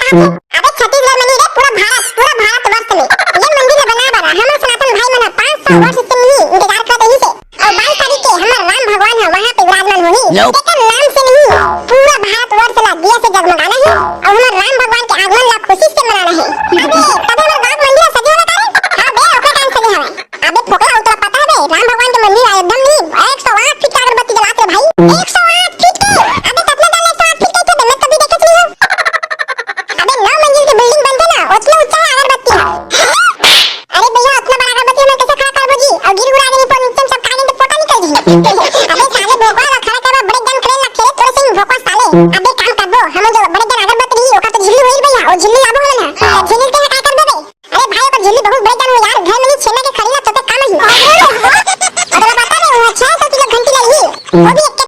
अबे छत्तीसगढ़ में नहीं रे, पूरा भारत वर्ष में ये मंदिर बना बना हमर सनातन भाई मन 500 वर्ष से नहीं इंतजार कर रही से। और 22 तारीख के हमर राम भगवान है वहां पे विराजमान होनी। लेकिन नाम से नहीं पूरा भारत वर्ष ला दिया से जगमगाना है और हमर राम भगवान के आगमन ला खुशी से मनाना है। अबे तब हमर गांव मंदिर सजे होला का रे? हां बे ओकरा टाइम सजे हवे। अबे फोकला उतरा पता है बे राम भगवान के मंदिर एकदम नहीं 108 फीट का अगरबत्ती जलाते भाई। 108 फीट के। अबे कितना डाले 108 फीट के मैं कभी देखे नहीं हूं। अबे 9 मंजिल की बिल्डिंग बनते ना उतना ऊंचा है अगरबत्ती। अरे भैया उतना बड़ा अगरबत्ती में कैसे खड़ा करबो जी? और गिर उड़ा देनी पर नीचे सब कागज तो फोटा निकल जी। अबे साले भोपा ला खड़ा करबा ब्रेक डाउन करे ला खेले तोरे सिंह भोपा साले। अबे काम करबो हम जो ब्रेक डाउन अगरबत्ती ली ओका तो झिल्ली होई भैया और झिल्ली लाबो होला ना। झिल्ली के का करबे बे? अरे भाई ओका झिल्ली बहुत ब्रेक डाउन हो यार घर में छेना के खरीला तो काम ही। अरे बता दे वो 600 किलो घंटी लाई वो भी